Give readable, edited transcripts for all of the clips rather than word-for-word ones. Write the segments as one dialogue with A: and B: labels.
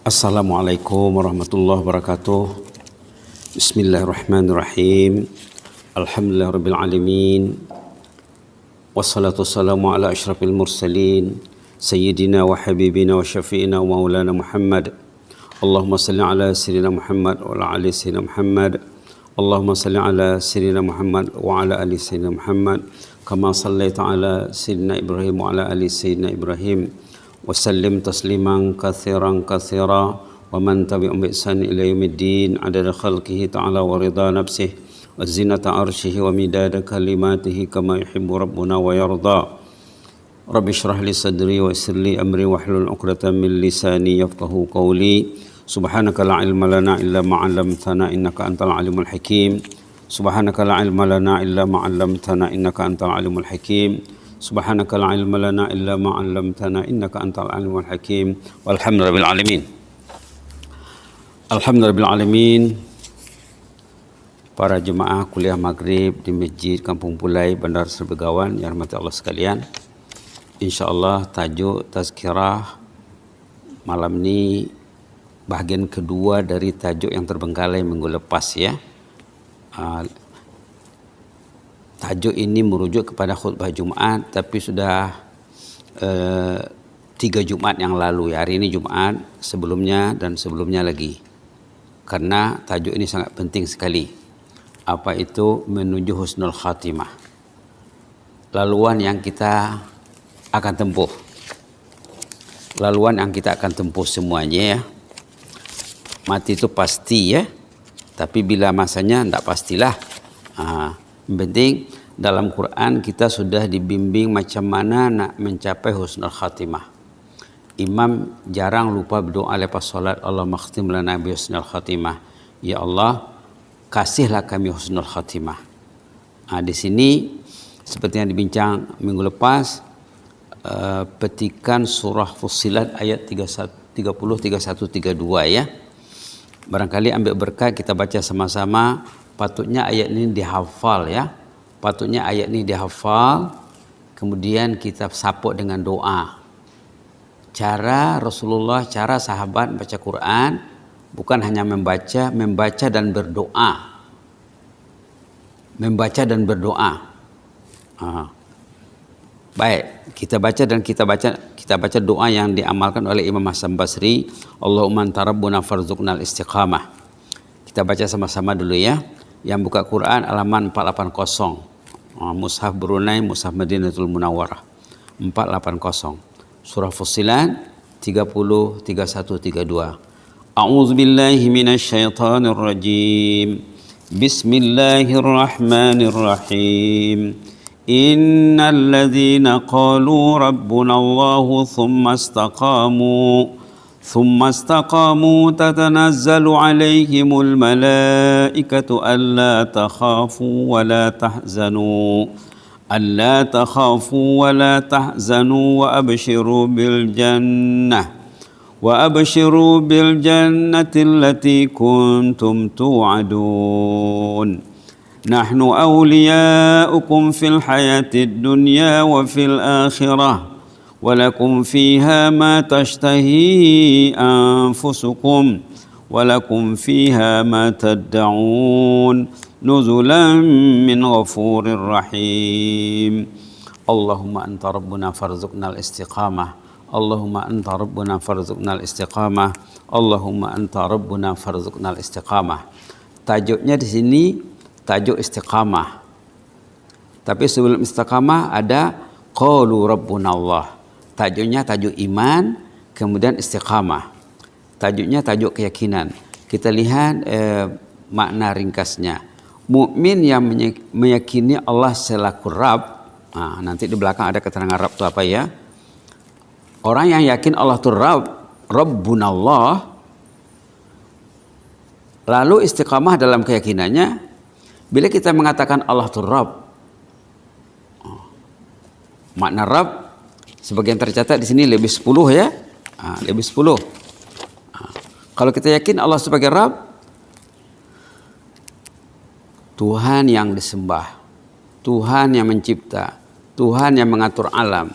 A: Assalamualaikum warahmatullahi wabarakatuh. Bismillahirrahmanirrahim. Alhamdulillahirabbil alamin. Wassalatu wassalamu ala asyrafil mursalin sayyidina wa habibina wa syafi'ina wa maulana Muhammad. Allahumma salli ala sayyidina Muhammad wa ala ali sayyidina Muhammad. Allahumma salli ala sayyidina Muhammad wa ala ali sayyidina Muhammad kama sallaita ala sayyidina Ibrahim wa ala ali sayyidina Ibrahim. Wasallim tasliman kathiran kathira wa man tabi'um bi ihsan ila yaumiddin adada khalqihi ta'ala wa ridha nafsihi wa zinata arshihi wa midada kalimatihi kama yuhibbu rabbuna wa yarda. Rabbi shrah li sadri wa yassir li amri wahlul 'uqdatam min lisani yafqahu qawli. Subhanaka la ilma lana illa ma 'allamtana innaka antal alimul hakim. Subhanaka la ilma lana illa ma 'allamtana innaka antal alimul hakim. Subhanaka la ilma lana illa ma 'allamtana innaka antal alimul hakim. Walhamdulillahil alamin. Alhamdulillahil alamin. Para jemaah kuliah maghrib di Masjid Kampung Pulai Bandar Serbegawan yang rahmati Allah sekalian. Insyaallah tajuk tazkirah malam ini bahagian kedua dari tajuk yang terbengkalai minggu lepas ya. Tajuk ini merujuk kepada khutbah Jumat, tapi sudah 3 Jumat yang lalu ya. Hari ini Jumat, sebelumnya dan sebelumnya lagi. Karena tajuk ini sangat penting sekali. Apa itu menuju husnul khatimah? Laluan yang kita akan tempuh. Laluan yang kita akan tempuh semuanya ya. Mati itu pasti ya. Tapi bila masanya tidak pastilah. Yang penting dalam Quran kita sudah dibimbing macam mana nak mencapai husnul khatimah. Imam jarang lupa berdoa lepas solat, Allah makhtim lana bi husnul khatimah. Ya Allah, kasihlah kami husnul khatimah. Di sini seperti yang dibincang minggu lepas, petikan surah Fussilat ayat 30, 31, 32 ya. Barangkali ambil berkat kita baca sama-sama. Patutnya ayat ini dihafal ya. Patutnya ayat ini dihafal. Kemudian kita support dengan doa. Cara Rasulullah, cara sahabat baca Quran bukan hanya membaca dan berdoa. Membaca dan berdoa. Baik, kita baca doa yang diamalkan oleh Imam Hasan Basri. Allahumma anta rabbuna farzuqnal istiqamah. Kita baca sama-sama dulu ya. Yang buka Quran halaman 480. Mushaf Brunei, Mushaf Madinatul Munawwarah 480. Surah Fussilat 30, 31, 32. A'udzu billahi minasyaitonir rajim. Bismillahirrahmanirrahim. Innal ladzina qalu rabbuna Allahu tsumma istaqamu tatanazzalu alaihimul malaikatu alla takhafu wa la tahzanu wa abshiru bil jannati allati kuntum tu'adun. Nahnu awliya'ukum fil hayatid dunya wa fil akhirah. Walakum fiha ma tashtahi anfusukum walakum fiha ma tad'un nuzulan min ghafurir rahim. Allahumma anta rabbuna farzuqnal istiqamah. Allahumma anta rabbuna farzuqnal istiqamah. Allahumma anta rabbuna farzuqnal istiqamah. Tajuknya di sini tajuk istiqamah. Tapi sebelum istiqamah ada qalu rabbuna Allah. Tajuknya tajuk iman, kemudian istiqamah. Tajuknya tajuk keyakinan. Kita lihat makna ringkasnya. Mukmin yang meyakini Allah selaku Rabb. Nanti di belakang ada keterangan Rabb itu apa ya. Orang yang yakin Allah itu Rabb, Rabbunallah. Lalu istiqamah dalam keyakinannya. Bila kita mengatakan Allah itu Rabb. Makna Rabb sebagian tercatat di sini lebih 10 ya. Lebih 10. Kalau kita yakin Allah sebagai Rabb, Tuhan yang disembah, Tuhan yang mencipta, Tuhan yang mengatur alam,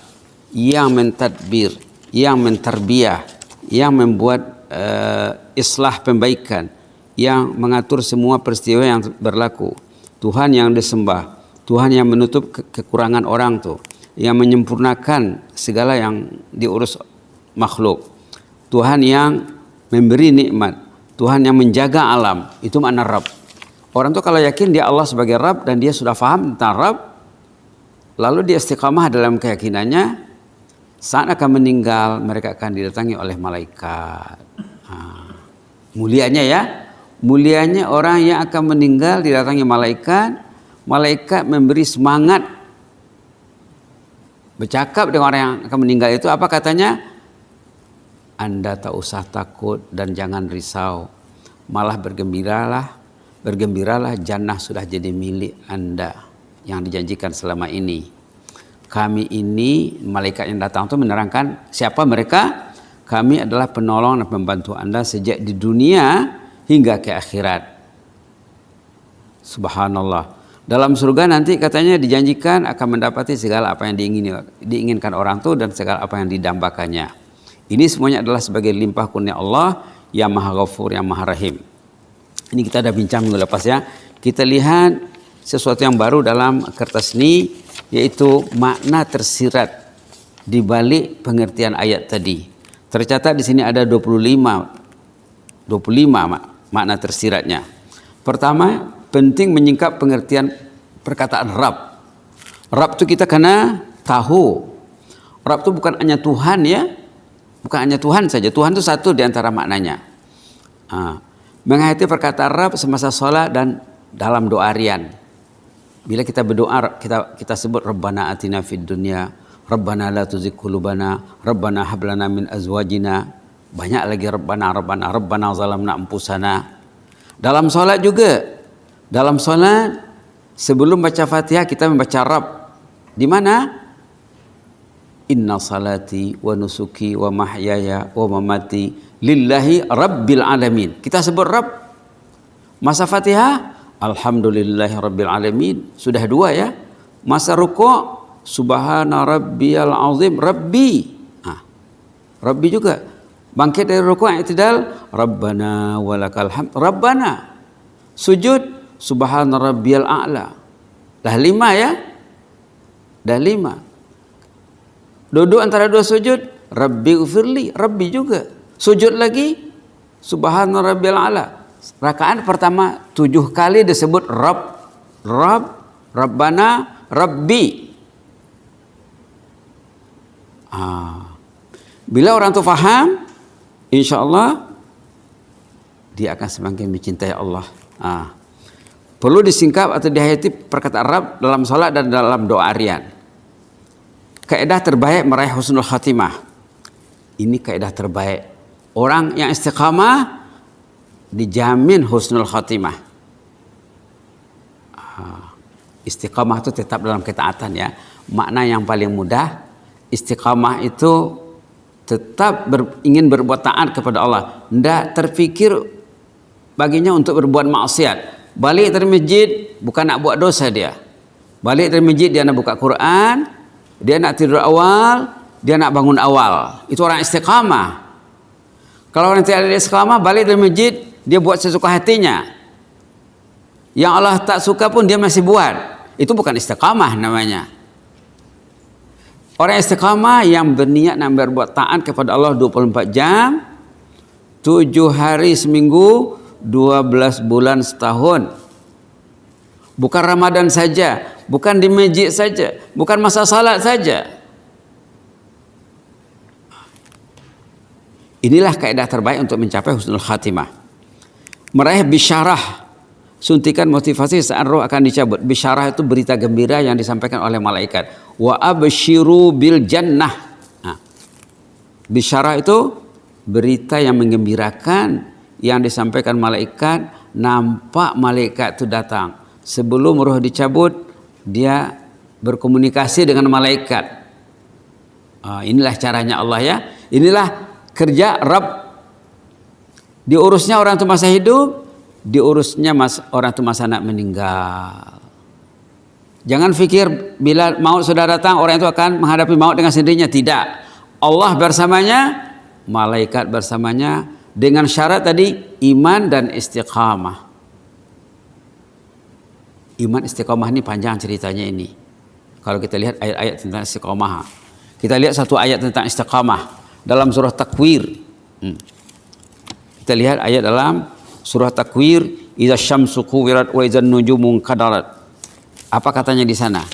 A: yang mentadbir, yang mentarbiyah, yang membuat islah pembaikan, yang mengatur semua peristiwa yang berlaku, Tuhan yang disembah, Tuhan yang menutup kekurangan orang tuh, yang menyempurnakan segala yang diurus makhluk, Tuhan yang memberi nikmat, Tuhan yang menjaga alam. Itu makna Rabb. Orang tuh kalau yakin dia Allah sebagai Rabb dan dia sudah faham tentang Rabb, lalu dia istiqamah dalam keyakinannya, saat akan meninggal mereka akan didatangi oleh malaikat. Mulianya ya, mulianya orang yang akan meninggal didatangi malaikat. Malaikat memberi semangat, bercakap dengan orang yang akan meninggal itu, apa katanya? Anda tak usah takut dan jangan risau, malah bergembiralah, jannah sudah jadi milik Anda yang dijanjikan selama ini. Kami ini, malaikat yang datang itu menerangkan siapa mereka. Kami adalah penolong dan pembantu Anda sejak di dunia hingga ke akhirat. Subhanallah. Dalam surga nanti katanya dijanjikan akan mendapati segala apa yang diinginkan orang itu dan segala apa yang didambakannya. Ini semuanya adalah sebagai limpah kurnia Allah yang Maha Ghafur, yang Maha Rahim. Ini kita ada bincang minggu lepas ya. Kita lihat sesuatu yang baru dalam kertas ini, yaitu makna tersirat di balik pengertian ayat tadi. Tercatat di sini ada 25 makna tersiratnya. Pertama, penting menyingkap pengertian perkataan Rabb. Rabb itu kita kena tahu. Rabb itu bukan hanya Tuhan ya. Bukan hanya Tuhan saja. Tuhan itu satu di antara maknanya. Menghayati perkataan Rabb semasa sholat dan dalam doa harian. Bila kita berdoa, kita sebut Rabbana atina fid dunya, Rabbana la tuzigh qulubana, Rabbana hab lana min azwajina. Banyak lagi Rabbana zalamna anfusana. Dalam sholat juga. Dalam sholat sebelum baca Fatihah kita membaca Rabb. Di mana? Inna salati wa nusuki wa mahyaya wa mamati lillahi rabbil alamin. Kita sebut Rabb. Masa Fatihah alhamdulillahi rabbil alamin. Sudah dua ya. Masa rukuk subhana rabbiyal azim, Rabbi. Rabbi juga. Bangkit dari rukuk i'tidal, Rabbana walakal hamd, Rabbana. Sujud subhana rabbiyal a'la. Dah 5 ya. Dah 5. Duduk antara dua sujud, Rabbi ufirli, Rabbi juga. Sujud lagi, subhana rabbiyal a'la. Rakaat pertama 7 kali disebut Rabb, Rabbana, Rabbi. Bila orang itu faham, insya Allah dia akan semakin mencintai Allah. Perlu disingkap atau dihayati perkataan Rabb dalam salat dan dalam doa harian. Kaidah terbaik meraih husnul khatimah. Ini kaidah terbaik. Orang yang istiqamah dijamin husnul khatimah. Istiqamah itu tetap dalam ketaatan ya. Makna yang paling mudah, istiqamah itu tetap ingin berbuat taat kepada Allah. Tidak terfikir baginya untuk berbuat maksiat. Balik dari masjid bukan nak buat dosa dia. Balik dari masjid dia nak buka Quran, dia nak tidur awal, dia nak bangun awal. Itu orang istiqamah. Kalau orang tidak ada istiqamah, balik dari masjid dia buat sesuka hatinya. Yang Allah tak suka pun dia masih buat. Itu bukan istiqamah namanya. Orang istiqamah yang berniat nak berbuat taat kepada Allah 24 jam, 7 hari seminggu, 12 bulan setahun. Bukan Ramadan saja, bukan di masjid saja, bukan masa salat saja. Inilah kaidah terbaik untuk mencapai husnul khatimah. Meraih bisyarah, suntikan motivasi saat roh akan dicabut. Bisyarah itu berita gembira yang disampaikan oleh malaikat. Wa absyiru bil jannah. Bisyarah itu berita yang menggembirakan yang disampaikan malaikat. Nampak malaikat itu datang. Sebelum roh dicabut, dia berkomunikasi dengan malaikat. Inilah caranya Allah ya. Inilah kerja Rabb. Diurusnya orang itu masa hidup, diurusnya orang itu masa nak meninggal. Jangan fikir bila maut sudah datang orang itu akan menghadapi maut dengan sendirinya. Tidak. Allah bersamanya, malaikat bersamanya, Dengan syarat tadi iman dan istiqamah. Iman istiqamah ini panjang ceritanya ini. Kalau kita lihat ayat-ayat tentang istiqamah. Kita lihat satu ayat tentang istiqamah dalam surah Takwir. Kita lihat ayat dalam surah Takwir, idza syamsu kuwirat wa idzan nujumu qadarat. Apa katanya di sana?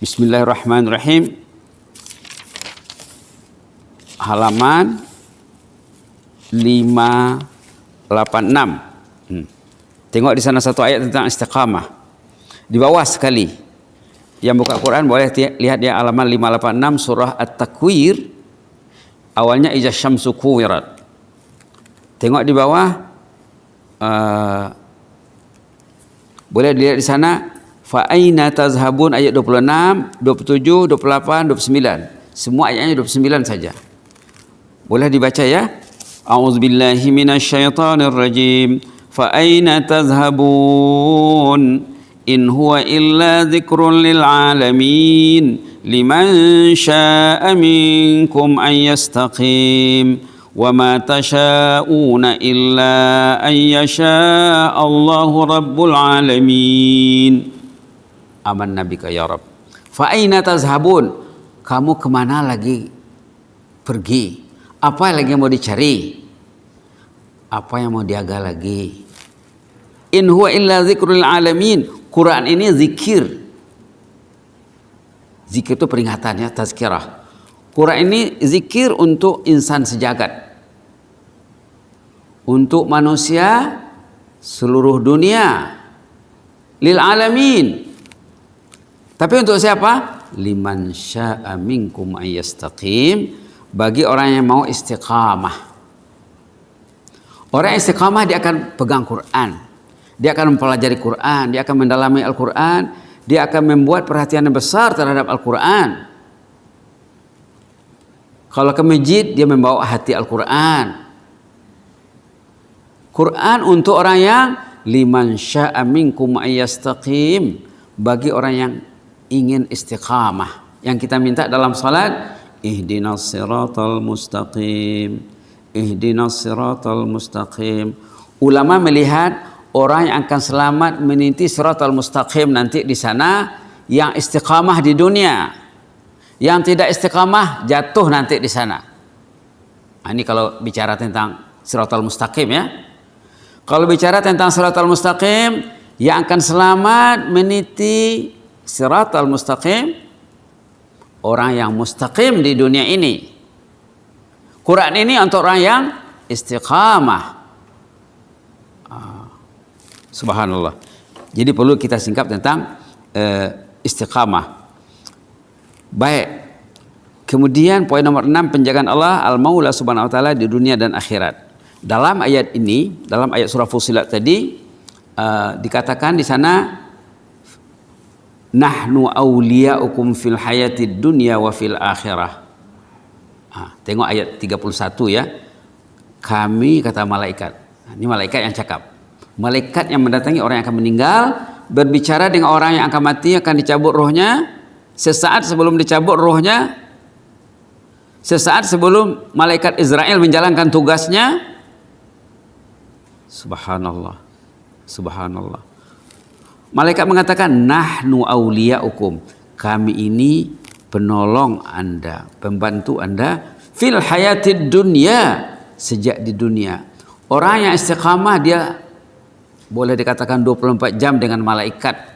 A: Bismillahirrahmanirrahim. Halaman 586. Tengok di sana satu ayat tentang istiqamah. Di bawah sekali. Yang buka Quran boleh lihat dia halaman 586 surah At-Takwir. Awalnya idza syamsu kuwirat. Tengok di bawah, boleh dilihat di sana. Fa aina tazhabun ayat 26, 27, 28, 29. Semua ayatnya 29 saja. Boleh dibaca ya? A'udzubillahi minasyaitonir rajim. Fa aina tazhabun in huwa illa dzikrun lil alamin liman syaa'a minkum an yastaqim wa ma tasyauna illa an yasha Allahu rabbul alamin. Aman nabika ya Rabb. Fa aina tazhabun, kamu kemana lagi pergi? Apa lagi yang mau dicari? Apa yang mau diaga lagi? In huwa illa dzikrul alamin. Quran ini zikir. Zikir itu peringatan ya, tazkirah. Quran ini zikir untuk insan sejagat. Untuk manusia seluruh dunia. Lil alamin. Tapi untuk siapa? Liman syaa'a minkum ayyastaqim. Bagi orang yang mau istiqamah. Orang istiqamah dia akan pegang Quran. Dia akan mempelajari Quran. Dia akan mendalami Al-Quran. Dia akan membuat perhatian yang besar terhadap Al-Quran. Kalau ke masjid dia membawa hati Al-Quran. Quran untuk orang yang liman syaa'a minkum ayyastaqim. Bagi orang yang ingin istiqamah. Yang kita minta dalam salat, ihdinas siratal mustaqim. Ihdinas siratal mustaqim. Ulama melihat orang yang akan selamat meniti siratal mustaqim nanti di sana yang istiqamah di dunia. Yang tidak istiqamah jatuh nanti di sana. Nah, ini kalau bicara tentang siratal mustaqim ya. Kalau bicara tentang siratal mustaqim, yang akan selamat meniti siratal mustaqim orang yang mustaqim di dunia ini. Quran ini untuk orang yang istiqamah. Subhanallah. Jadi perlu kita singkap tentang istiqamah. Baik. Kemudian poin nomor 6, penjagaan Allah Al-Maula Subhanahu wa taala di dunia dan akhirat. Dalam ayat ini, dalam ayat surah Fussilat tadi dikatakan di sana nahnu awliya'ukum fil hayatid dunya wa fil akhirah. Tengok ayat 31 ya. Kami, kata malaikat. Ini malaikat yang cakap. Malaikat yang mendatangi orang yang akan meninggal, berbicara dengan orang yang akan mati, akan dicabut rohnya. Sesaat sebelum dicabut rohnya, sesaat sebelum malaikat Israel menjalankan tugasnya. Subhanallah. Subhanallah. Malaikat mengatakan, nahnu awliya'ukum. Kami ini penolong Anda, pembantu Anda. Fil hayatid dunya. Sejak di dunia. Orang yang istiqamah dia boleh dikatakan 24 jam dengan malaikat.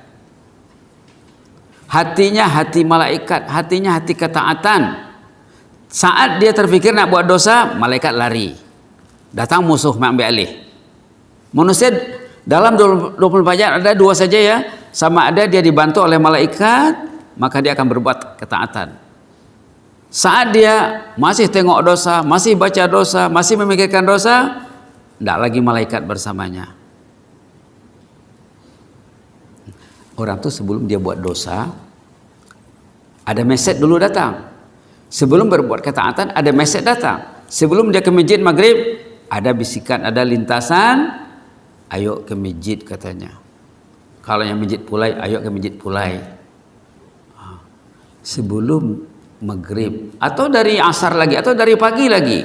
A: Hatinya hati malaikat. Hatinya hati ketaatan. Saat dia terfikir nak buat dosa, malaikat lari. Datang musuh mengambil alih. Manusia dalam 24 jam ada dua saja ya. Sama ada dia dibantu oleh malaikat, maka dia akan berbuat ketaatan. Saat dia masih tengok dosa, masih baca dosa, masih memikirkan dosa, tidak lagi malaikat bersamanya. Orang tuh sebelum dia buat dosa, ada mesej dulu datang. Sebelum berbuat ketaatan, ada mesej datang. Sebelum dia ke masjid maghrib, ada bisikan, ada lintasan, ayo ke masjid katanya. Kalau yang masjid Pulai, ayo ke masjid Pulai. Sebelum maghrib, atau dari asar lagi, atau dari pagi lagi.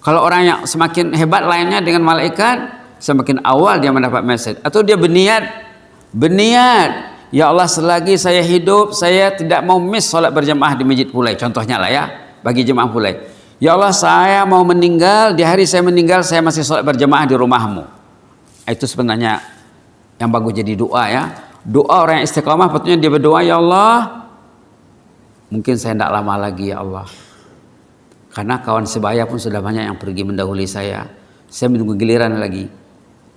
A: Kalau orang yang semakin hebat lainnya dengan malaikat, semakin awal dia mendapat message. Atau dia berniat, ya Allah selagi saya hidup, saya tidak mau miss solat berjamaah di Masjid Pulai. Contohnya lah ya, bagi jemaah Pulai. Ya Allah saya mau meninggal, di hari saya meninggal saya masih solat berjamaah di rumahmu. Itu sebenarnya yang bagus jadi doa ya. Doa orang yang istiqamah patutnya dia berdoa, ya Allah, mungkin saya tidak lama lagi ya Allah. Karena kawan sebaya pun sudah banyak yang pergi mendahului saya. Saya menunggu giliran lagi.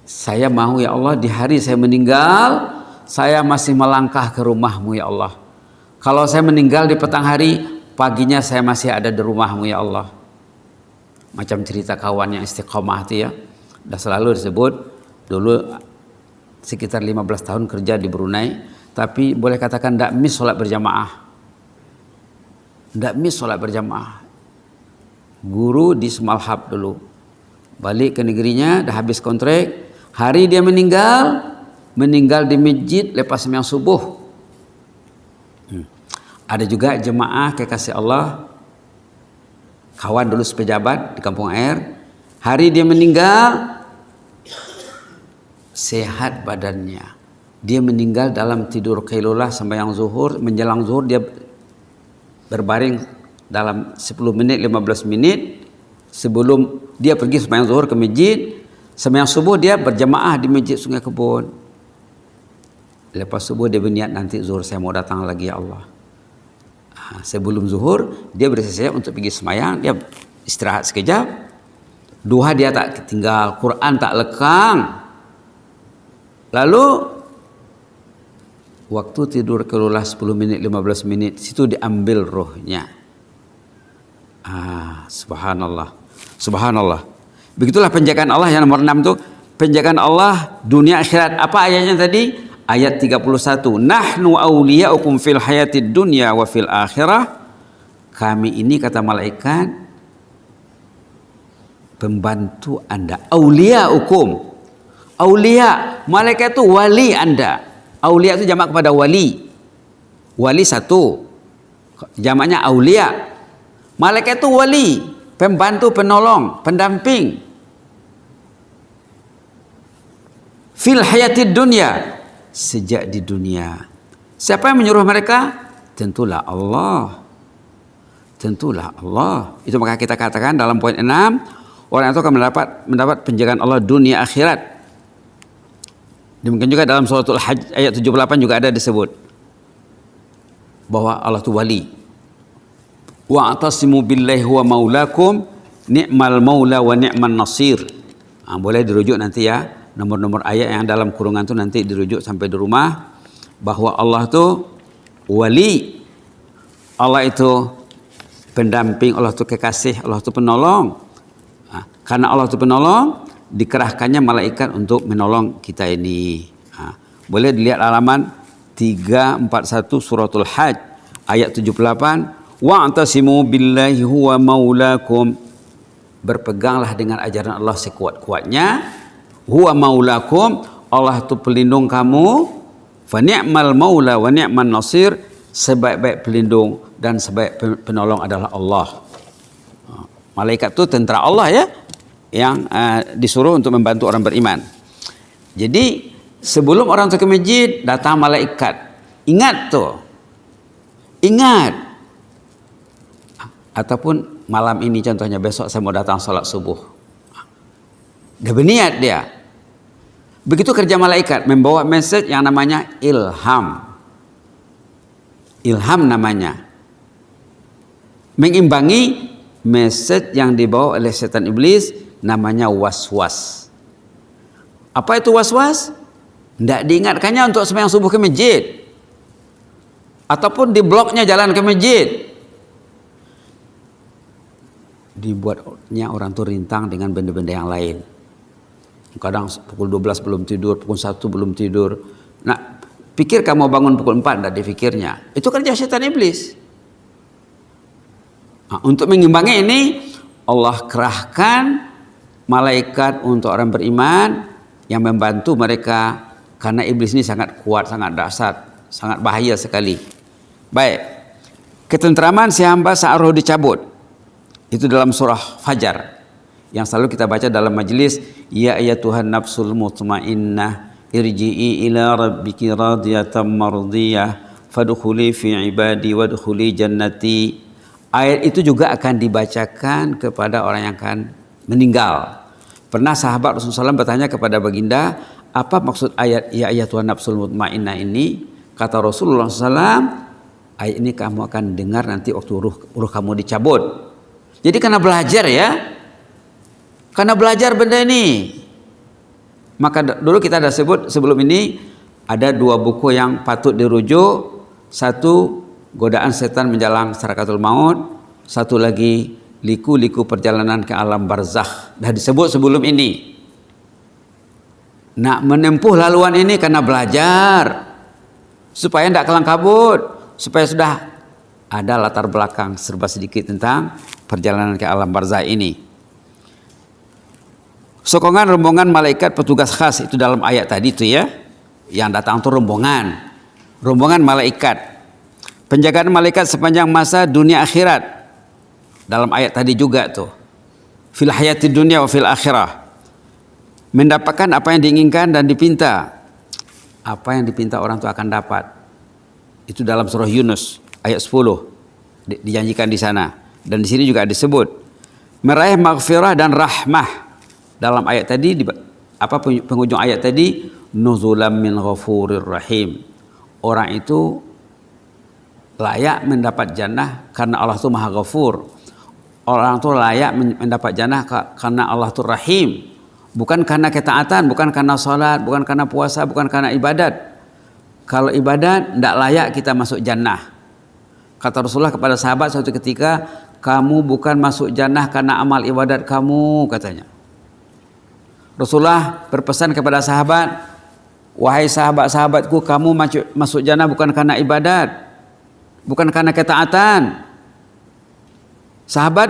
A: Saya mau ya Allah di hari saya meninggal, saya masih melangkah ke rumahmu ya Allah. Kalau saya meninggal di petang hari, paginya saya masih ada di rumahmu ya Allah. Macam cerita kawan yang istiqamah itu ya. Dah selalu disebut, dulu sekitar 15 tahun kerja di Brunei, tapi boleh katakan tidak miss solat berjamaah. Tidak miss solat berjamaah. Guru di Semalhab dulu, balik ke negerinya, dah habis kontrak, hari dia meninggal di masjid lepas sembahyang subuh. Ada juga jemaah kekasih Allah, kawan dulu sepejabat di Kampung Air, hari dia meninggal sehat badannya, dia meninggal dalam tidur qailulah sembahyang zuhur, menjelang zuhur dia berbaring dalam 10 menit 15 menit sebelum dia pergi sembahyang zuhur ke masjid. Sembahyang subuh dia berjamaah di masjid Sungai Kebun. Lepas subuh dia berniat, nanti zuhur saya mau datang lagi ya Allah. Sebelum zuhur dia bersiap untuk pergi sembahyang, dia istirahat sekejap. Duha dia tak tinggal, Quran tak lekang. Lalu waktu tidur keluar 10 menit 15 menit, situ diambil rohnya. Subhanallah. Subhanallah. Begitulah penjagaan Allah yang nomor 6 tuh, penjagaan Allah dunia akhirat. Apa ayatnya tadi? Ayat 31. Nahnu awliya'ukum fil hayatid dunya wa fil akhirah. Kami ini kata malaikat pembantu Anda. Awliya'ukum. Awliya, malaikat itu wali Anda. Awliya itu jamak kepada wali. Wali satu, jamaknya awliya. Malaikat itu wali, pembantu, penolong, pendamping. Fil hayatid dunya, sejak di dunia. Siapa yang menyuruh mereka? Tentulah Allah. Tentulah Allah. Itu maka kita katakan dalam poin 6, orang itu akan mendapat penjagaan Allah dunia akhirat. Demikian juga dalam suratul Hajj ayat 78 juga ada disebut bahwa Allah itu wali. Wa'tasimu billahi huwa maulakum ni'mal maula wa ni'man nasir. Boleh dirujuk nanti ya, nomor-nomor ayat yang dalam kurungan itu nanti dirujuk sampai di rumah, bahwa Allah itu wali, Allah itu pendamping, Allah itu kekasih, Allah itu penolong. Karena Allah itu penolong, dikerahkannya malaikat untuk menolong kita ini. Boleh dilihat halaman 341 suratul Hajj ayat 78. Wa'tasimu billahi huwa maulakum. Berpeganglah dengan ajaran Allah sekuat-kuatnya. Huwa maulakum, Allah itu pelindung kamu. Fa ni'mal maula wa ni'man nasir. Sebaik-baik pelindung dan sebaik penolong adalah Allah. Malaikat itu tentara Allah ya, yang disuruh untuk membantu orang beriman. Jadi sebelum orang itu ke masjid, datang malaikat. Ingat tuh. Ingat. Ataupun malam ini contohnya, besok saya mau datang sholat subuh. Dia berniat dia. Begitu kerja malaikat, membawa message yang namanya ilham. Ilham namanya. Mengimbangi message yang dibawa oleh setan iblis, namanya was-was. Apa itu was-was? Tidak diingatkannya untuk sembahyang subuh ke masjid. Ataupun di bloknya jalan ke masjid. Dibuatnya orang itu rintang dengan benda-benda yang lain. Kadang pukul 12 belum tidur, pukul 1 belum tidur. Nah, pikir kamu bangun pukul 4, tidak difikirnya. Itu kerja setan iblis. Untuk mengimbangi ini, Allah kerahkan malaikat untuk orang beriman yang membantu mereka, karena iblis ini sangat kuat, sangat dahsyat, sangat bahaya sekali. Baik, ketentraman si hamba saat roh dicabut, itu dalam surah Fajar. yang selalu kita baca dalam majelis, ya ayyatuhan nafsul mutmainnah irji'i ila rabbiki radiyatan mardiyah fadkhuli fi ibadi wadkhuli jannati. Ayat itu juga akan dibacakan kepada orang yang akan meninggal. Pernah sahabat Rasulullah SAW bertanya kepada baginda, apa maksud ayat ya ayyatuhan nafsul mutmainnah ini? Kata Rasulullah SAW, ayat ini kamu akan dengar nanti waktu ruh kamu dicabut. Jadi karena belajar ya, karena belajar benda ini. Maka dulu kita ada sebut sebelum ini ada 2 buku yang patut dirujuk. Satu, Godaan Setan Menjelang Sakaratul Maut. Satu lagi, Liku-liku Perjalanan ke Alam Barzakh. Dah disebut sebelum ini. Nak menempuh laluan ini karena belajar. Supaya tidak kelang kabut. Supaya sudah ada latar belakang serba sedikit tentang perjalanan ke alam barzakh ini. Sokongan rombongan malaikat petugas khas itu dalam ayat tadi itu ya. Yang datang itu rombongan malaikat. Penjagaan malaikat sepanjang masa dunia akhirat. Dalam ayat tadi juga tuh. Fil hayati dunia wa fil akhirah. Mendapatkan apa yang diinginkan dan dipinta. Apa yang dipinta orang itu akan dapat. Itu dalam surah Yunus ayat 10. Dijanjikan di sana. Dan di sini juga disebut. Meraih maghfirah dan rahmah. Dalam ayat tadi, penghujung ayat tadi, nuzulam min ghafurir rahim. Orang itu layak mendapat jannah karena Allah itu Maha Ghafur. Orang itu layak mendapat jannah karena Allah itu Rahim. Bukan karena ketaatan, bukan karena salat, bukan karena puasa, bukan karena ibadat. Kalau ibadat tidak layak kita masuk jannah. Kata Rasulullah kepada sahabat suatu ketika, kamu bukan masuk jannah karena amal ibadat kamu, katanya. Rasulullah berpesan kepada sahabat, wahai sahabat-sahabatku, kamu masuk jannah bukan karena ibadat, bukan karena ketaatan. Sahabat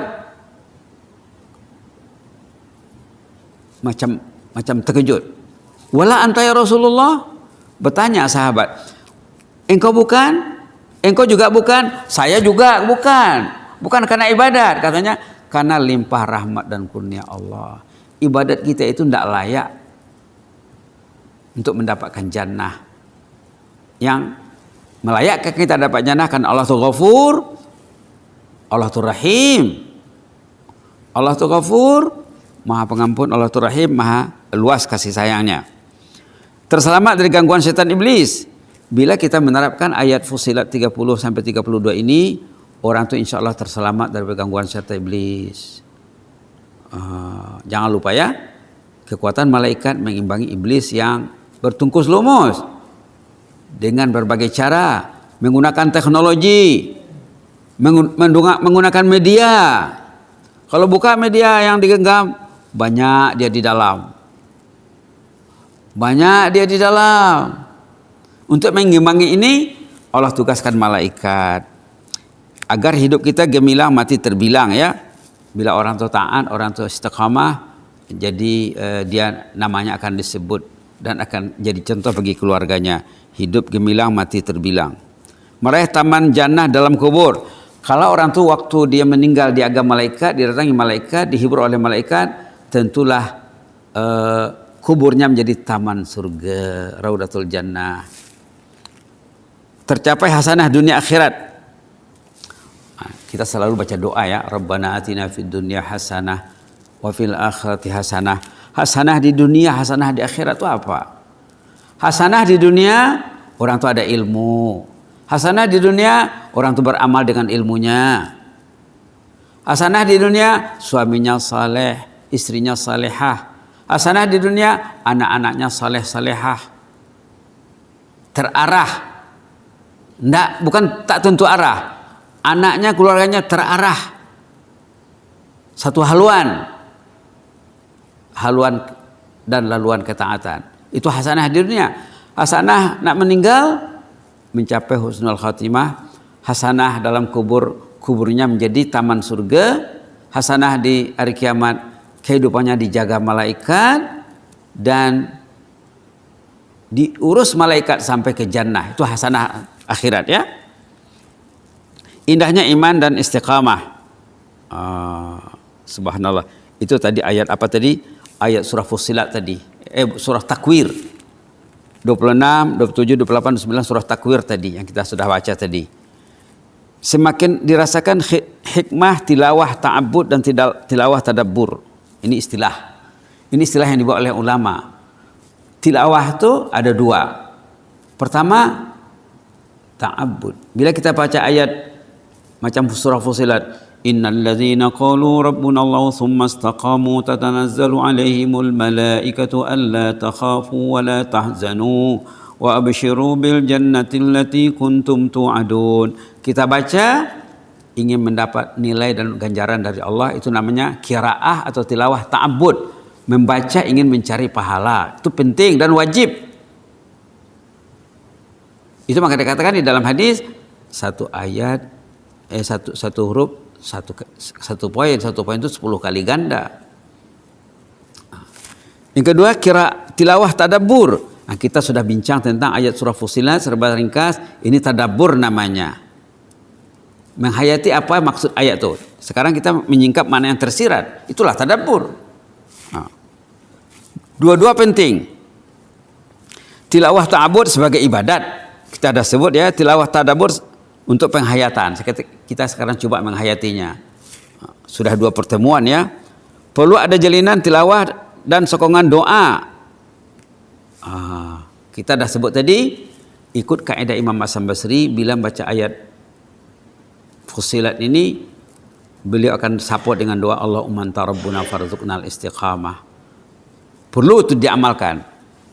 A: macam terkejut. Wala anta ya Rasulullah? Bertanya sahabat, engkau bukan? Engkau juga bukan? Saya juga bukan. Bukan karena ibadat, katanya, karena limpah rahmat dan kurnia Allah. Ibadat kita itu tidak layak untuk mendapatkan jannah. Yang melayakkan kita dapat jannah kan Allah itu Ghafur, Allah itu Rahim. Allah itu Ghafur, Maha Pengampun, Allah itu Rahim, Maha luas kasih sayangnya. Terselamat dari gangguan setan iblis. Bila kita menerapkan ayat Fussilat 30 sampai 32 ini, orang itu insya Allah terselamat dari gangguan setan iblis. Jangan lupa ya, kekuatan malaikat mengimbangi iblis yang bertungkus lumus dengan berbagai cara, menggunakan teknologi, menggunakan media. Kalau buka media yang digenggam, banyak dia di dalam. Banyak dia di dalam. Untuk mengimbangi ini, Allah tugaskan malaikat agar hidup kita gemilang mati terbilang ya. Bila orang itu taat, orang itu istiqamah, jadi dia namanya akan disebut dan akan jadi contoh bagi keluarganya. Hidup gemilang, mati terbilang. Meraih taman jannah dalam kubur. Kalau orang itu waktu dia meninggal di agama malaikat, didatangi malaikat, dihibur oleh malaikat, tentulah kuburnya menjadi taman surga, raudatul jannah. Tercapai hasanah dunia akhirat. Kita selalu baca doa ya, Rabbana atina fid dunya hasanah wa fil akhirati hasanah. Hasanah di dunia, hasanah di akhirat itu apa? Hasanah di dunia, orang itu ada ilmu. Hasanah di dunia, orang itu beramal dengan ilmunya. Hasanah di dunia, suaminya saleh, istrinya salehah. Hasanah di dunia, anak-anaknya saleh-salehah. Terarah. Bukan tak tentu arah. Anaknya, keluarganya terarah. Satu haluan dan laluan ketaatan. Itu hasanah di dunia. Hasanah nak meninggal, mencapai husnul khatimah. Hasanah dalam kuburnya menjadi taman surga. Hasanah di hari kiamat, kehidupannya dijaga malaikat dan diurus malaikat sampai ke jannah. Itu hasanah akhirat ya. Indahnya iman dan istiqamah. Subhanallah. Itu tadi ayat apa tadi? Ayat surah Fussilat tadi. Surah Takwir. 26, 27, 28, 29 surah Takwir tadi yang kita sudah baca tadi. Semakin dirasakan hikmah tilawah ta'abbud dan tilawah tadabbur. Ini istilah. Ini istilah yang dibawa oleh ulama. Tilawah itu ada dua. Pertama, ta'abbud. Bila kita baca ayat macam surah Fussilat, innal ladzina qalu rabbuna Allah tsumma istaqamu tatanazzalu alaihimul malaikatu alla takhafu wa la tahzanu wa abshiru bil jannati allati kuntum tu'adun. Kita baca ingin mendapat nilai dan ganjaran dari Allah, itu namanya qiraah atau tilawah ta'abbud. Membaca ingin mencari pahala, itu penting dan wajib. Itu maka dikatakan di dalam hadis satu ayat satu huruf satu poin itu 10 kali ganda. Yang kedua tilawah tadabbur. Nah, kita sudah bincang tentang ayat surah Fussilat serba ringkas. Ini tadabbur namanya. Menghayati apa maksud ayat itu. Sekarang kita menyingkap mana yang tersirat. Itulah tadabbur. Nah, dua-dua penting. Tilawah ta'abbud sebagai ibadat. Kita ada sebut ya, tilawah tadabbur untuk penghayatan. Kita sekarang coba menghayatinya. Sudah 2 pertemuan ya. Perlu ada jalinan tilawah dan sokongan doa. Kita dah sebut tadi, ikut kaidah Imam Hasan Basri, bila baca ayat Fussilat ini, beliau akan support dengan doa Allahumma anta rabbuna farzuqnal istiqamah. Perlu itu diamalkan.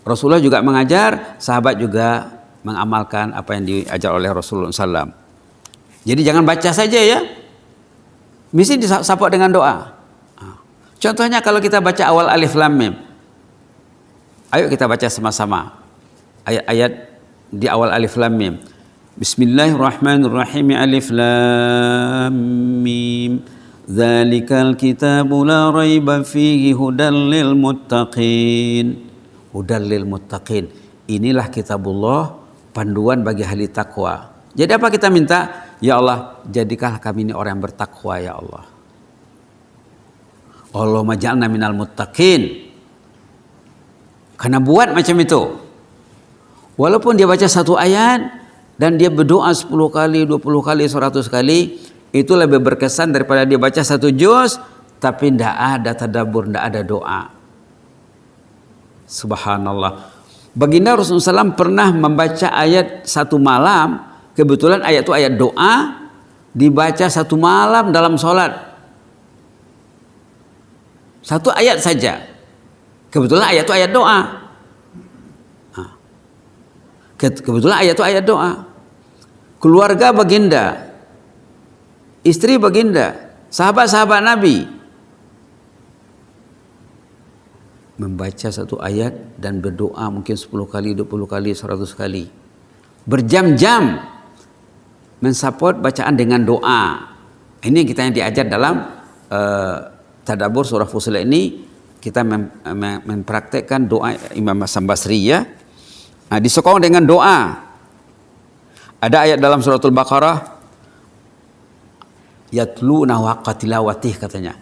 A: Rasulullah juga mengajar, sahabat juga mengamalkan apa yang diajar oleh Rasulullah SAW. Jadi jangan baca saja ya, mesti disupport dengan doa. Contohnya kalau kita baca awal alif lam mim, ayo kita baca sama-sama ayat-ayat di awal alif lam mim. Bismillahirrahmanirrahim. Alif lam mim. Dzalikal kitabu la raiba fihi hudal lil muttaqin. Hudal lil muttaqin. Inilah kitabullah, panduan bagi ahli takwa. Jadi apa kita minta? Ya Allah, jadikanlah kami ini orang yang bertakwa ya Allah. Allahumma ja'alna minal muttaqin. Karena buat macam itu. Walaupun dia baca satu ayat dan dia berdoa 10 kali, 20 kali, 100 kali, itu lebih berkesan daripada dia baca satu juz tapi tidak ada tadabbur, tidak ada doa. Subhanallah. Baginda Rasulullah SAW pernah membaca ayat satu malam, kebetulan ayat itu ayat doa, dibaca satu malam dalam sholat. Satu ayat saja. Kebetulan ayat itu ayat doa. Kebetulan ayat itu ayat doa. Keluarga baginda, istri baginda, sahabat-sahabat Nabi membaca satu ayat dan berdoa mungkin 10 kali, 20 kali, 100 kali. Berjam-jam mensupport bacaan dengan doa. Ini kita yang diajar dalam tadabbur surah Fussilat ini. Kita mempraktekkan doa Imam Hasan Basri ya. Nah, disokong dengan doa. Ada ayat dalam suratul Baqarah, yatlunahu haqqa tilawatih katanya.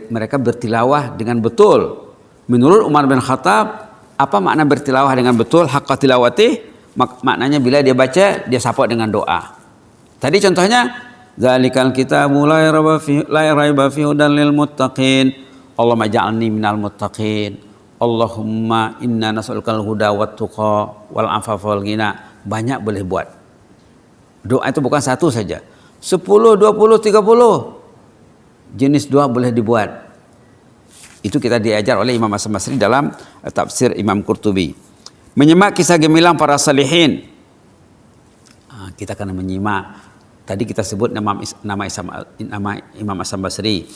A: Mereka bertilawah dengan betul. Menurut Umar bin Khattab, apa makna bertilawah dengan betul? Haqqa tilawatih, maknanya bila dia baca, dia support dengan doa. Tadi contohnya, dzalikal kitabu la raiba fihi hudal lil muttaqin. Allahumma ja'alni minal muttaqin. Allahumma inna nas'alukal huda wat tuqa wal afafa wal ghina. Banyak boleh buat. Doa itu bukan satu saja. 10, 20, 30 jenis doa boleh dibuat. Itu kita diajar oleh Imam Hasan Basri dalam tafsir Imam Qurtubi. Menyimak kisah gemilang para salihin. Kita akan menyimak. Tadi kita sebut nama Imam Hasan Basri.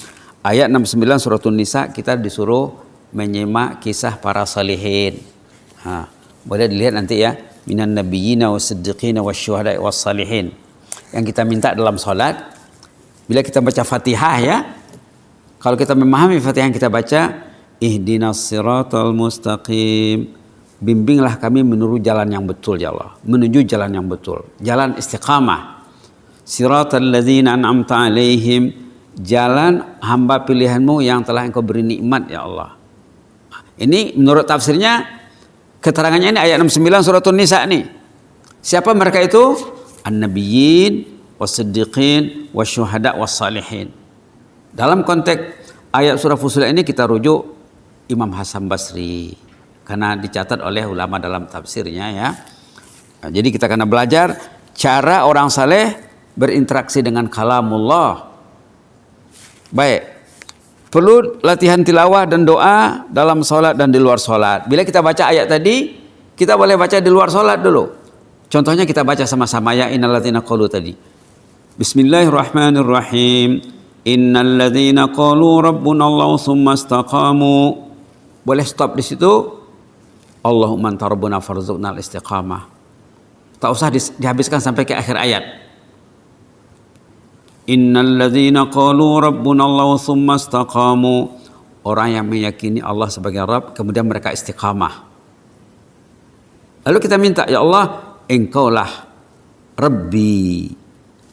A: Ayat 69 suratul Nisa kita disuruh menyimak kisah para salihin. Boleh dilihat nanti ya. Minan nabiyyina was-siddiqina wasyuhada'i was-salihin. Yang kita minta dalam salat, bila kita baca Fatihah ya, kalau kita memahami Fatihah yang kita baca, ihdinas siratal mustaqim, bimbinglah kami menuju jalan yang betul ya Allah, menuju jalan yang betul, jalan istiqamah. Siratal ladzina an'amta alaihim, jalan hamba pilihanmu yang telah engkau beri nikmat ya Allah. Ini menurut tafsirnya, keterangannya ini ayat 69 surat An-Nisa nih. Siapa mereka itu? An-Nabiyyin, was-Siddiqin, was-Syuhada, was-Salihin. Dalam konteks ayat surah Fussilat ini kita rujuk Imam Hasan Basri karena dicatat oleh ulama dalam tafsirnya ya. Nah, jadi kita akan belajar cara orang saleh berinteraksi dengan kalamullah. Baik. Perlu latihan tilawah dan doa dalam sholat dan di luar sholat. Bila kita baca ayat tadi, kita boleh baca di luar sholat dulu. Contohnya kita baca sama-sama ya innalladzina qalu tadi. Bismillahirrahmanirrahim. Innalladzina qalu rabbunallahu tsumma istaqamu. Boleh stop di situ. Allahumma anta rabbuna farzuqnal istiqamah. Tak usah dihabiskan sampai ke akhir ayat. Innalladzina qalu rabbunallahu tsumma istaqamu. Orang yang meyakini Allah sebagai Rabb kemudian mereka istiqamah. Lalu kita minta, ya Allah, engkaulah Rabbi,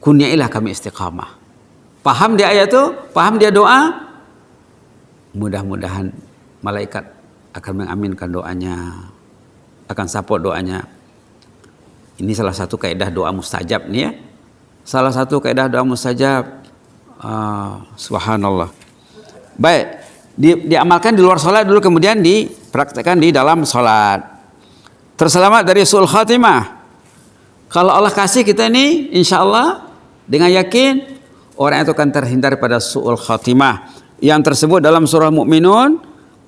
A: kurniailah kami istiqamah. Paham dia ayat itu? Paham dia doa? Mudah-mudahan malaikat akan mengaminkan doanya, akan support doanya. Ini salah satu kaidah doa mustajab nih ya. Salah satu kaidah doa mustajab. Subhanallah. Baik, diamalkan di luar sholat dulu, kemudian dipraktekkan di dalam sholat. Terselamat dari su'ul khatimah. Kalau Allah kasih kita ini, insya Allah dengan yakin orang itu akan terhindar pada su'ul khatimah. Yang tersebut dalam surah Mu'minun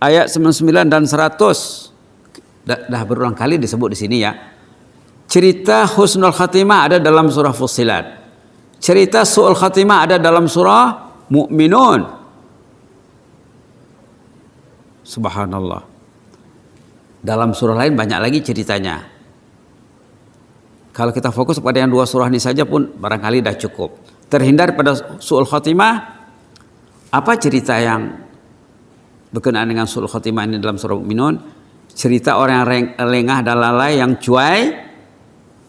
A: ayat 99 dan 100. Dah berulang kali disebut di sini ya. Cerita husnul khatimah ada dalam surah Fussilat. Cerita su'ul khatimah ada dalam surah Mu'minun. Subhanallah. Dalam surah lain banyak lagi ceritanya. Kalau kita fokus pada yang dua surah ini saja pun barangkali dah cukup. Terhindar pada su'ul khatimah. Apa cerita yang berkenaan dengan su'ul khatimah ini dalam surah Mu'minun? Cerita orang yang lengah dan lalai, yang cuai.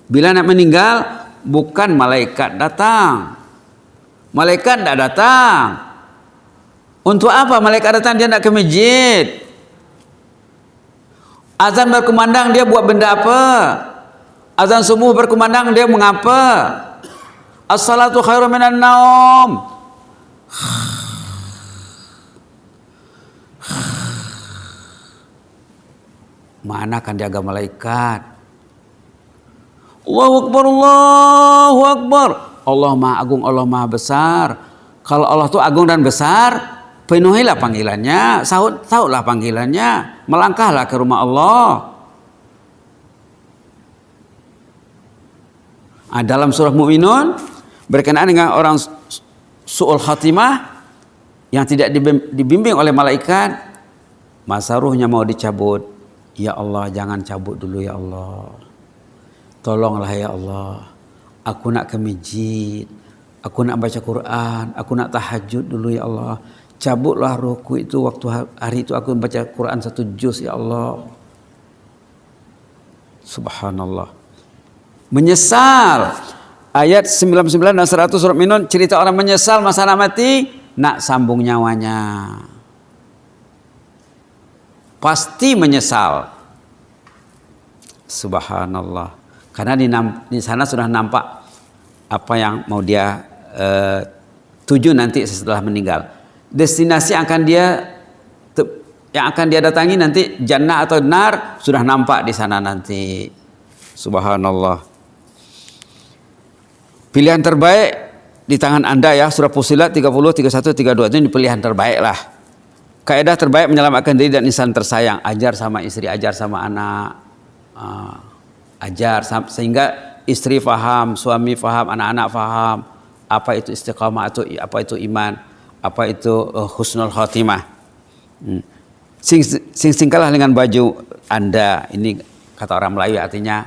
A: Bila nak meninggal, bukan malaikat datang. Malaikat tidak datang. Untuk apa malaikat datang? Dia nak ke masjid. Azan berkumandang, dia buat benda apa? Azan subuh berkumandang, dia mengapa? As-salatu khairum minan naum. Mana kan jaga malaikat? Allahu Akbar, Allahu Akbar. Allah Maha Agung, Allah Maha Besar. Kalau Allah itu agung dan besar, penuhilah panggilannya, sahutlah panggilannya, melangkahlah ke rumah Allah. Dalam surah Mu'minun berkenaan dengan orang su'ul khatimah yang tidak dibimbing oleh malaikat, masa ruhnya mau dicabut. Ya Allah, jangan cabut dulu ya Allah. Tolonglah ya Allah. Aku nak ke masjid. Aku nak baca Quran. Aku nak tahajud dulu ya Allah. Cabutlah ruhku itu waktu hari itu aku baca Quran 1 juz ya Allah. Subhanallah. Menyesal. Ayat 99 dan 100 surah Mu'minun, cerita orang menyesal masa nak mati, nak sambung nyawanya. Pasti menyesal. Subhanallah. Karena di sana sudah nampak apa yang mau dia tuju nanti setelah meninggal. Destinasi yang akan dia datangi nanti, jannah atau nar, sudah nampak di sana nanti. Subhanallah. Pilihan terbaik di tangan Anda ya, surah Fussilat 30, 31, 32 itu pilihan terbaik lah. Kaidah terbaik menyelamatkan diri dan insan tersayang. Ajar sama istri, ajar sama anak. Ajar sehingga istri faham, suami faham, anak-anak faham apa itu istiqamah, apa itu iman, apa itu husnul khatimah. Singkalah dengan baju Anda. Ini kata orang Melayu artinya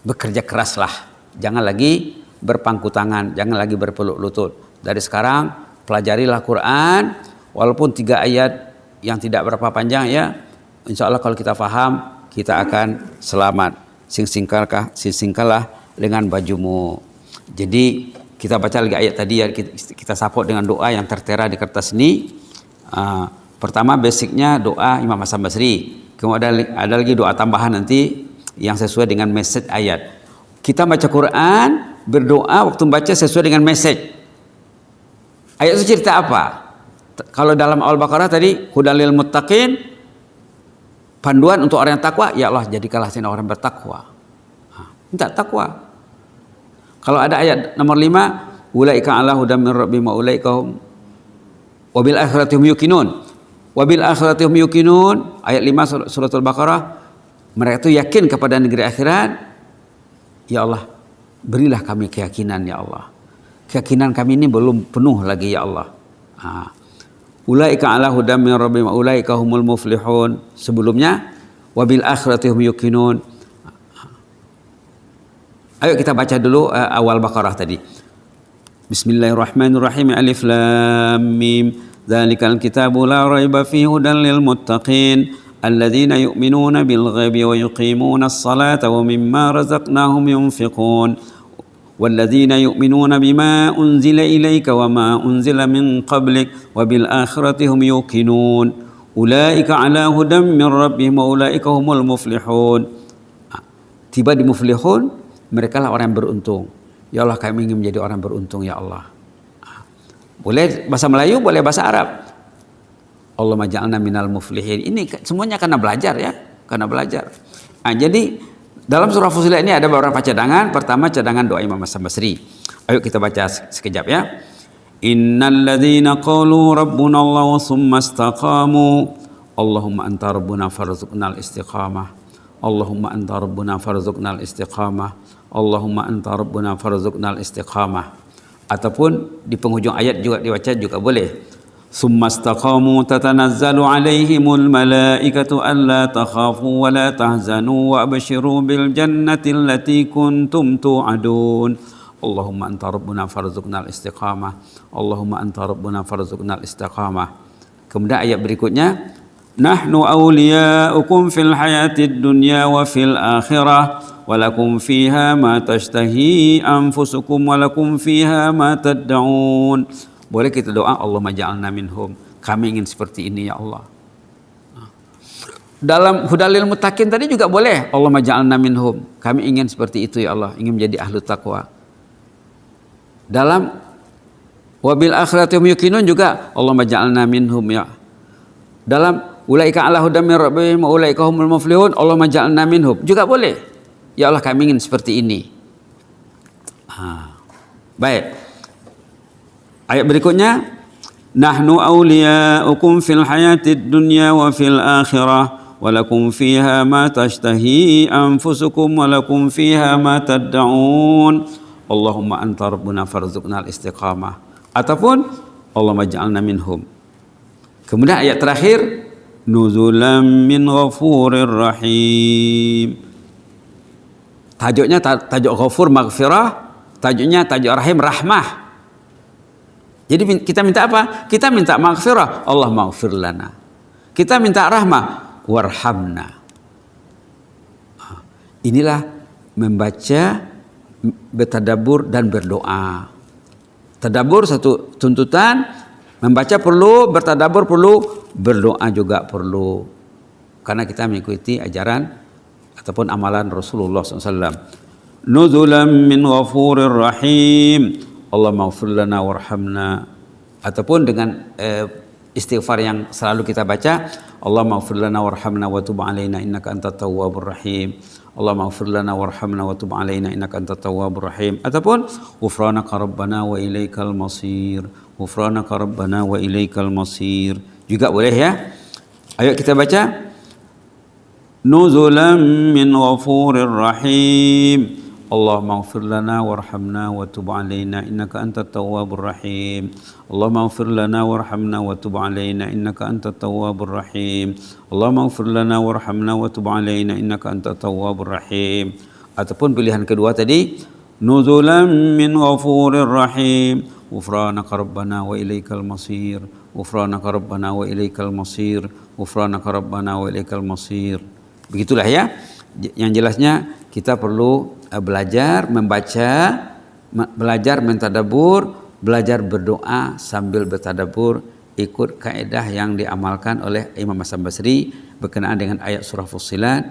A: bekerja keraslah. Jangan lagi berpangku tangan, jangan lagi berpeluk lutut. Dari sekarang pelajarilah Quran. Walaupun 3 ayat yang tidak berapa panjang ya, insya Allah kalau kita faham, kita akan selamat. Singkalah dengan bajumu. Jadi Kita baca lagi ayat tadi ya, kita support dengan doa yang tertera di kertas ini. Pertama basicnya doa Imam Hasan Basri. Kemudian ada lagi doa tambahan nanti yang sesuai dengan message ayat. Kita baca Quran, berdoa waktu baca sesuai dengan message. Ayat itu cerita apa? Kalau dalam Al-Baqarah tadi, hudalil muttaqin, panduan untuk orang yang takwa, ya Allah jadikanlah saya orang bertakwa. Minta takwa. Kalau ada ayat nomor 5, ulaika ala hudam min rabbihim wa ulaika hum wabil akhirati hum yuqinun. Wabil akhirati hum yuqinun, ayat 5 surat Al-Baqarah, mereka itu yakin kepada negeri akhirat. Ya Allah, berilah kami keyakinan ya Allah. Keyakinan kami ini belum penuh lagi ya Allah. Ulaika ala hudam min rabbihim wa ulaika humul muflihun. Sebelumnya wabil akhirati hum yuqinun. Ayo kita baca dulu awal Baqarah tadi. Bismillahirrahmanirrahim. Alif lam mim. Dzalikal kitabu la raiba fihi hudan lil muttaqin alladzina yu'minuna bil ghaibi wa yuqimuna as-salata wa mimma razaqnahum yunfiqun. والذين يؤمنون بما أنزل إليك وما أنزل من قبلك وبالآخرة هم يوقنون أولئك على هدى من ربهم وأولئك هم المفلحون. Tiba di muflihun, mereka lah orang yang beruntung. Ya Allah, kami ingin menjadi orang beruntung ya Allah. Boleh bahasa Melayu, boleh bahasa Arab. Allahumma ja'alna minal muflihin. Ini semuanya karena belajar ya, karena belajar. Jadi dalam surah Fussilat ini ada beberapa cadangan. Pertama cadangan doa Imam Hasan Basri. Ayo kita baca sekejap ya. Innal ladzina qalu rabbuna Allah tsumma istaqamu Allahumma anta rabbuna farzuqnal istiqamah. Allahumma anta rabbuna farzuqnal istiqamah. Allahumma anta rabbuna farzuqnal istiqamah. Ataupun di penghujung ayat juga dibaca juga boleh. Tsumma istaqamu tatanazzalu alaihimul malaikatu alla takhafu wa la tahzanu wa abshiru bil jannati allati kuntum tu'adun. Allahumma anta rabbuna farzuqnal istiqamah. Allahumma anta rabbuna farzuqnal istiqamah. Kemudian ayat berikutnya, nahnu awliya'ukum fil hayatid dunya wa fil akhirah wa lakum fiha ma tashtahi anfusukum wa lakum fiha ma tad'un. Boleh kita doa Allahumma ja'alna minhum. Kami ingin seperti ini ya Allah. Dalam hudalil muttaqin tadi juga boleh Allahumma ja'alna minhum. Kami ingin seperti itu ya Allah, ingin menjadi ahlu taqwa. Dalam wabil akhirati hum yuqinun juga Allahumma ja'alna minhum ya. Dalam ulaika ala hudam min rabbihim wa ulaika humul muflihun Allahumma ja'alna minhum juga boleh. Ya Allah, kami ingin seperti ini. Baik. Ayat berikutnya, nahnu awliya'ukum fil hayatid dunya wa fil akhirah wa lakum fiha ma tashtahi anfusukum wa lakum fiha ma tad'un. Allahumma anta rabbuna farzuqnal istiqamah. Ataupun Allahumma ja'alna minhum. Kemudian ayat terakhir, nuzulam min ghafurir rahim. Tajuknya tajuk ghafur maghfirah, tajuknya tajuk rahim rahmah. Jadi kita minta apa? Kita minta maghfirah, Allah maghfir lana. Kita minta rahmah, warhamna. Inilah membaca, bertadabbur dan berdoa. Tadabbur satu tuntutan, membaca perlu, bertadabbur perlu, berdoa juga perlu. Karena kita mengikuti ajaran ataupun amalan Rasulullah SAW. Nuzulam min ghafurir rahim. Allah maghfir lana warhamna. Ataupun dengan istighfar yang selalu kita baca, Allah maghfir lana warhamna wa tub alaina innaka antat tawwabur rahim. Allah maghfir lana warhamna wa tub alaina innaka antat tawwabur rahim. Ataupun ghufranaka rabbana wa ilaikal masir. Ghufranaka rabbana wa ilaikal masir. Juga boleh ya. Ayo kita baca. Nuzulam min ghafurir rahim. Allahumma ighfir lana warhamna wa tub alaina innaka antat tawwabur rahim. Allahumma ighfir lana warhamna wa tub alaina innaka antat tawwabur rahim. Allahumma ighfir lana warhamna wa tub alaina innaka antat tawwabur rahim. Ataupun pilihan kedua tadi, nuzulam min ghafurir rahim. Ghufranaka rabbana wa ilaikal masir. Ghufranaka rabbana wa ilaikal masir. Ghufranaka rabbana wa ilaikal masir. Begitulah ya. Yang jelasnya kita perlu belajar membaca
B: belajar mentadabur, belajar berdoa sambil bertadabur, ikut kaidah yang diamalkan oleh Imam Hasan Basri berkenaan dengan ayat surah Fussilat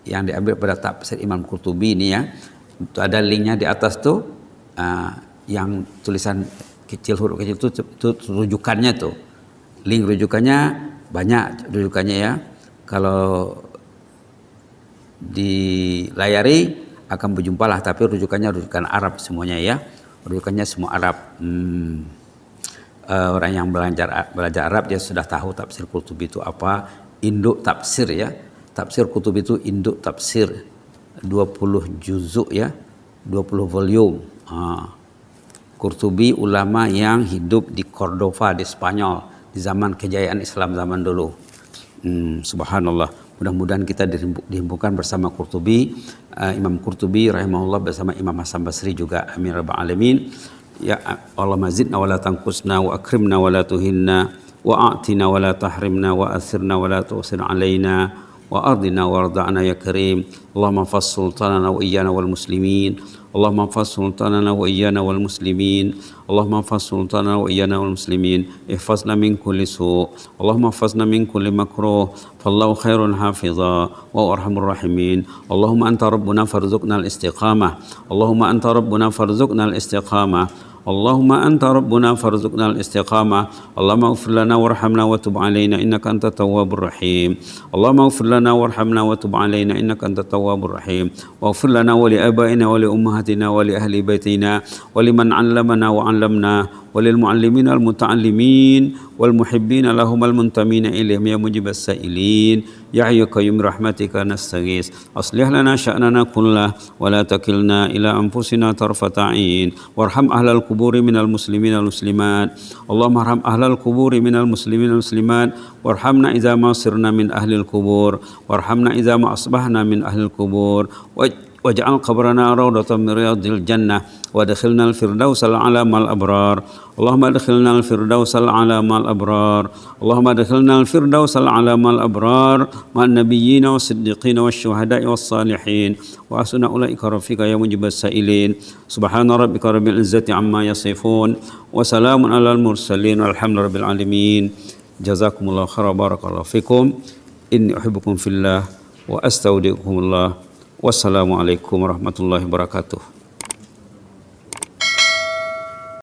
B: yang diambil pada tafsir Imam Qurtubi ini ya. Itu ada linknya di atas tuh, yang tulisan kecil, huruf kecil itu rujukannya tuh. Link rujukannya banyak rujukannya ya. Kalau dilayari akan berjumpalah, tapi rujukan Arab semuanya ya, rujukannya semua Arab. Orang yang belajar Arab dia sudah tahu tafsir Qurtubi itu apa, induk tafsir ya. Tafsir Qurtubi itu induk tafsir 20 juzuk ya, 20 volume. Qurtubi ulama yang hidup di Cordova di Spanyol di zaman kejayaan Islam zaman dulu. Subhanallah. Mudah-mudahan kita dihimpunkan bersama Qurtubi, Imam Qurtubi rahimahullah bersama Imam Hasan Basri juga, amin rabbal alamin. Ya Allah, mazidna wa la tanqusna wa akrimna wa la tuhinna wa a'tina wa la tahrimna wa asirna wa la tu'sir alaina wa ardina warda'na ya karim. Allahumma fas sultanana wa iyyana wal muslimin. Allahumma fas sultanana wa iyyana wal muslimin. Allahumma fas sultanana wa iyyana wal muslimin. Ihfazna min kulli su'. Allahumma ihfazna min kulli makruh. Fallahu khairun hafiza wa arhamur rahimin. Allahumma anta rabbuna farzuqna al-istiqamah. Allahumma anta rabbuna farzuqna al-istiqamah. Allahumma anta rabbuna farzuqna al-istiqamah. Allahumma ighfir lana warhamna wa tub alaina innaka antat tawwabur rahim. Allahumma ighfir lana warhamna wa tub alaina innaka antat tawwabur rahim. Waghfir lana wa li abaina wa li ummahatina wa li ahli baitina wa liman 'allamana wa 'allamna wa lil mu'allimina al muta'allimin wal muhibbina lahum al muntamina ilaihim ya mujibas sa'ilin ya hayyu qayyum rahmatika nastaghis. Aslih lana sya'nana kullah wa la takilna ila anfusina tarfata 'ain warham ahlal kuburi minal muslimin wal muslimat. Allahumma arham ahlal kuburi minal muslimin wal muslimat warhamna idza ma sirna min ahlil kubur warhamna idza ma asbahna min ahlil kubur waj'al qabrana rawdatan min riyadil jannah wa adkhilna al-firdausal a'la ma'al abrar. Allahumma adkhilna al-firdausal a'la ma'al abrar. Allahumma adkhilna al-firdausal a'la ma'al abrar ma'an nabiyyin was-siddiqin wasyuhada'i was-salihin wa hasuna ulaika rafiqa ya mujibas sa'ilin. Subhana rabbika rabbil izzati amma yasifun wa salamun alal mursalin walhamdulillahi rabbil alamin. Jazakumullahu khairan barakallahu fikum. Inni uhibbukum fillah wa astaudikumullah. Wassalamualaikum warahmatullahi wabarakatuh.